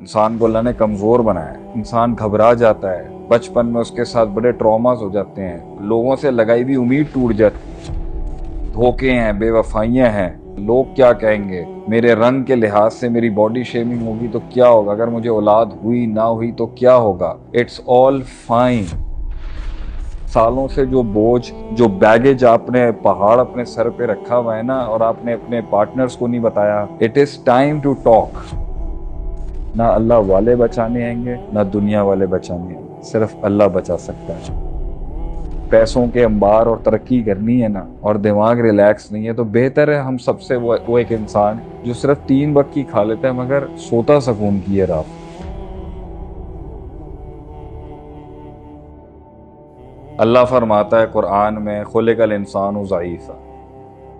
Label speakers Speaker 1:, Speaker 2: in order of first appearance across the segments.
Speaker 1: इंसान को अल्लाह ने कमज़ोर बनाया है। इंसान घबरा जाता है, बचपन में उसके साथ बड़े ट्रॉमास हो जाते हैं, लोगों से लगाई हुई उम्मीद टूट जाती है, धोखे हैं, बेवफाइयाँ हैं, लोग क्या कहेंगे, मेरे रंग के लिहाज से मेरी बॉडी शेमिंग होगी तो क्या होगा, अगर मुझे औलाद हुई ना हुई तो क्या होगा। It's all fine. सालों से जो बोझ, जो बैगेज आपने पहाड़ अपने सर पे रखा हुआ है ना, और आपने अपने पार्टनर्स को नहीं बताया, it is time to talk. ना अल्लाह वाले बचाने आएंगे, ना दुनिया वाले बचाने आएंगे, सिर्फ अल्लाह बचा सकता है। पैसों के अंबार और तरक्की करनी है ना, और दिमाग रिलैक्स नहीं है, तो बेहतर है हम सबसे वो एक इंसान जो सिर्फ 3 वक्त की खा लेता है मगर सोता सुकून की है रात। अल्लाह फरमाता है कुरान में, खुलिकल इंसान ज़ईफ़ा,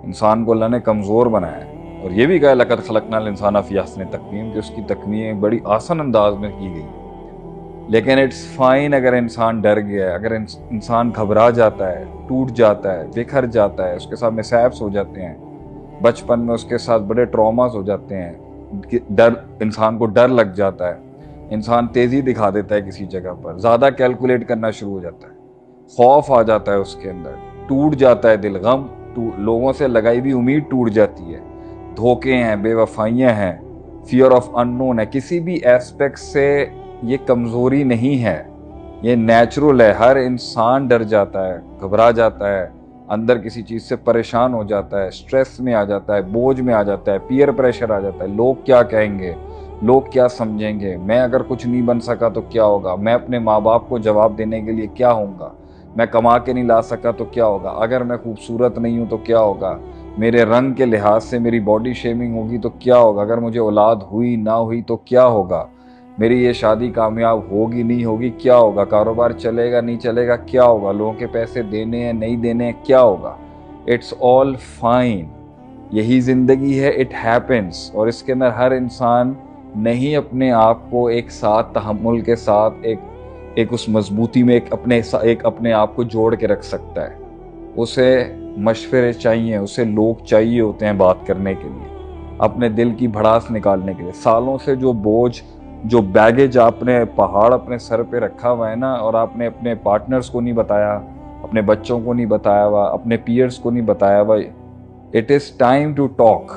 Speaker 1: इंसान को अल्लाह ने कमज़ोर बनाया है। और ये भी कहा लक़द खलक़नाल इंसान फ़ी अहसनि तक़वीम, कि उसकी तकमीम बड़ी आसान अंदाज में की गई है। लेकिन इट्स फाइन अगर इंसान डर गया है, अगर इंसान घबरा जाता है, टूट जाता है, बिखर जाता है, उसके साथ मिसहैप्स हो जाते हैं, बचपन में उसके साथ बड़े ट्रॉमास हो जाते हैं, डर, इंसान को डर लग जाता है, इंसान तेज़ी दिखा देता है किसी जगह पर, ज़्यादा कैलकुलेट करना शुरू हो जाता है, खौफ आ जाता है उसके अंदर, टूट जाता है दिल, गम, लोगों से लगाई हुई उम्मीद टूट जाती है, धोखे हैं, बेवफाइयाँ हैं, फियर ऑफ अननोन है, किसी भी एस्पेक्ट से ये कमज़ोरी नहीं है, ये नेचुरल है। हर इंसान डर जाता है, घबरा जाता है, अंदर किसी चीज़ से परेशान हो जाता है, स्ट्रेस में आ जाता है, बोझ में आ जाता है, पीयर प्रेशर आ जाता है, लोग क्या कहेंगे, लोग क्या समझेंगे, मैं अगर कुछ नहीं बन सका तो क्या होगा, मैं अपने माँ बाप को जवाब देने के लिए क्या होऊंगा, मैं कमा के नहीं ला सका तो क्या होगा, अगर मैं खूबसूरत नहीं हूँ तो क्या होगा, मेरे रंग के लिहाज से मेरी बॉडी शेमिंग होगी तो क्या होगा, अगर मुझे औलाद हुई ना हुई तो क्या होगा, मेरी ये शादी कामयाब होगी नहीं होगी क्या होगा, कारोबार चलेगा नहीं चलेगा क्या होगा, लोगों के पैसे देने हैं नहीं देने हैं क्या होगा। इट्स ऑल फाइन, यही ज़िंदगी है, इट हैपेंस। और इसके अंदर हर इंसान नहीं अपने आप को एक साथ तहम्मुल के साथ एक उस मजबूती में एक अपने आप को जोड़ के रख सकता है। उसे मशवरे चाहिए, उसे लोग चाहिए होते हैं बात करने के लिए, अपने दिल की भड़ास निकालने के लिए। सालों से जो बोझ, जो बैगेज आपने पहाड़ अपने सर पे रखा हुआ है ना, और आपने अपने पार्टनर्स को नहीं बताया, अपने बच्चों को नहीं बताया हुआ, अपने पीयर्स को नहीं बताया हुआ, it is time to talk.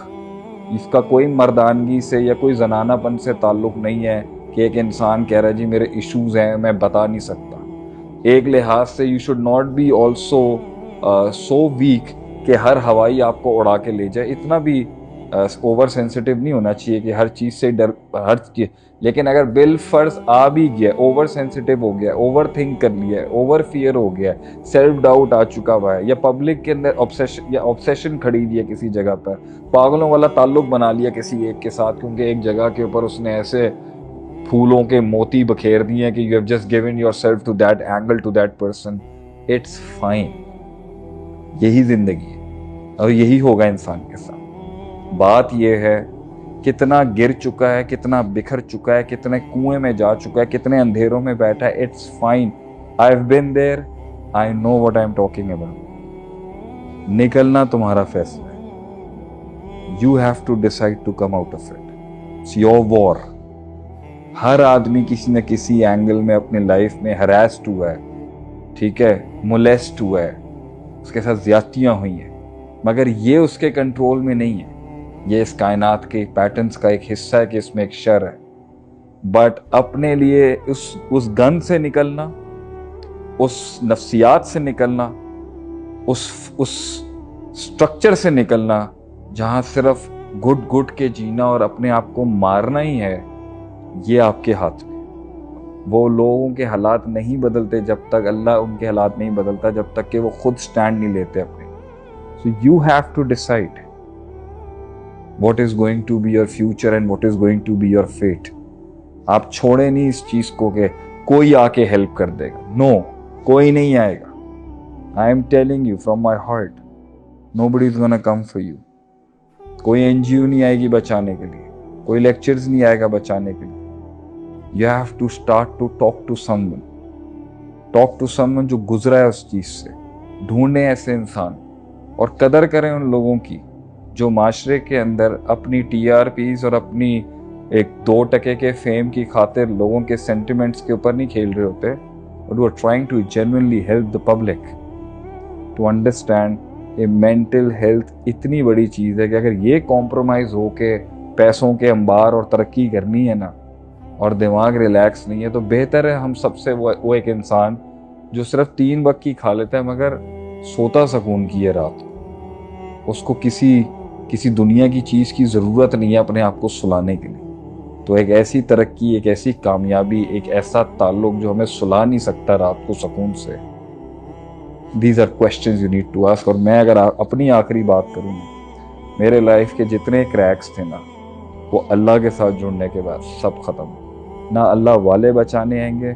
Speaker 1: इसका कोई मर्दानगी से या कोई जनानापन से ताल्लुक़ नहीं है कि एक इंसान कह रहा है जी मेरे इश्यूज़ हैं मैं बता नहीं सकता। एक लिहाज से you should not be also so weak कि हर हवाई आपको उड़ा के ले जाए, इतना भी ओवर सेंसिटिव नहीं होना चाहिए कि हर चीज़ से डर, हर चीज़। लेकिन अगर बिल फर्ज आ भी गया, ओवर सेंसिटिव हो गया, ओवर थिंक कर लिया, ओवर फियर हो गया, सेल्फ डाउट आ चुका हुआ है, या पब्लिक के अंदर ऑब्सेशन खड़ी दी है किसी जगह पर, पागलों वाला ताल्लुक बना लिया किसी एक के साथ, क्योंकि एक जगह के ऊपर उसने ऐसे फूलों के मोती बखेर दिए हैं कि you have just given yourself to that angle, to that person. It's fine, यही जिंदगी है और यही होगा इंसान के साथ। बात यह है कितना गिर चुका है, कितना बिखर चुका है, कितने कुएं में जा चुका है, कितने अंधेरों में बैठा है। It's fine, I have been there, I know what I am talking about. निकलना तुम्हारा फैसला है, you have to decide to come out of it. It's your war. हर आदमी किसी न किसी एंगल में अपनी लाइफ में हरास्ड हुआ है, ठीक है, मोलेस्ट हुआ है, उसके साथ ज्यादतियां हुई हैं, मगर ये उसके कंट्रोल में नहीं है। ये इस कायनात के पैटर्न्स का एक हिस्सा है कि इसमें एक शर है। बट अपने लिए उस गन से निकलना, उस नफ्सियात से निकलना, उस स्ट्रक्चर से निकलना जहां सिर्फ घुट घुट के जीना और अपने आप को मारना ही है, ये आपके हाथ में। वो लोगों के हालात नहीं बदलते जब तक अल्लाह उनके हालात नहीं बदलता, जब तक कि वो खुद स्टैंड नहीं लेते अपने। So you have to decide what is going to be your future and what is going to be your fate। आप छोड़े नहीं इस चीज को कि कोई आके हेल्प कर देगा। नो, कोई नहीं आएगा। I am telling you from my heart, nobody is gonna come for you। कोई एनजीओ नहीं आएगी बचाने के लिए, कोई लेक्चर्स नहीं आएगा बचाने के लिए। You have to start to talk to someone, talk to someone जो गुजरा है उस चीज से। ढूंढे ऐसे इंसान और कदर करें उन लोगों की जो माशरे के अंदर अपनी टीआरपीज और अपनी एक 2% के फेम की खातिर लोगों के सेंटिमेंट्स के ऊपर नहीं खेल रहे होते, बट वो trying to genuinely help the public to understand ये मेंटल हेल्थ इतनी बड़ी चीज़ है कि अगर ये कॉम्प्रोमाइज़ हो के पैसों के अंबार और तरक्की करनी है ना, और दिमाग रिलैक्स नहीं है, तो बेहतर है हम सबसे वो एक इंसान जो सिर्फ 3 वक्त की खा लेता है मगर सोता सुकून की है रात को, उसको किसी दुनिया की चीज़ की ज़रूरत नहीं है अपने आप को सुलाने के लिए। तो एक ऐसी तरक्की, एक ऐसी कामयाबी, एक ऐसा ताल्लुक जो हमें सुला नहीं सकता रात को सुकून से, these are questions you need to ask. और मैं अगर अपनी आखिरी बात करूँ, मेरे लाइफ के जितने क्रैक्स थे ना, वो अल्लाह के साथ जुड़ने के बाद सब ख़त्म। ना अल्लाह वाले बचाने आएंगे,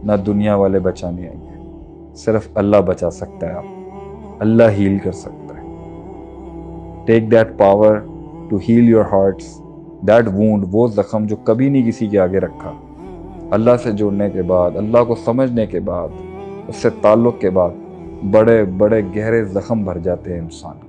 Speaker 1: ना दुनिया वाले बचाने आएंगे, सिर्फ अल्लाह बचा सकता है आप, अल्लाह हील कर सकता है। Take that power to heal your hearts, that wound, वो ज़ख्म जो कभी नहीं किसी के आगे रखा। अल्लाह से जुड़ने के बाद, अल्लाह को समझने के बाद, उससे ताल्लुक़ के बाद बड़े बड़े गहरे ज़ख्म भर जाते हैं इंसान।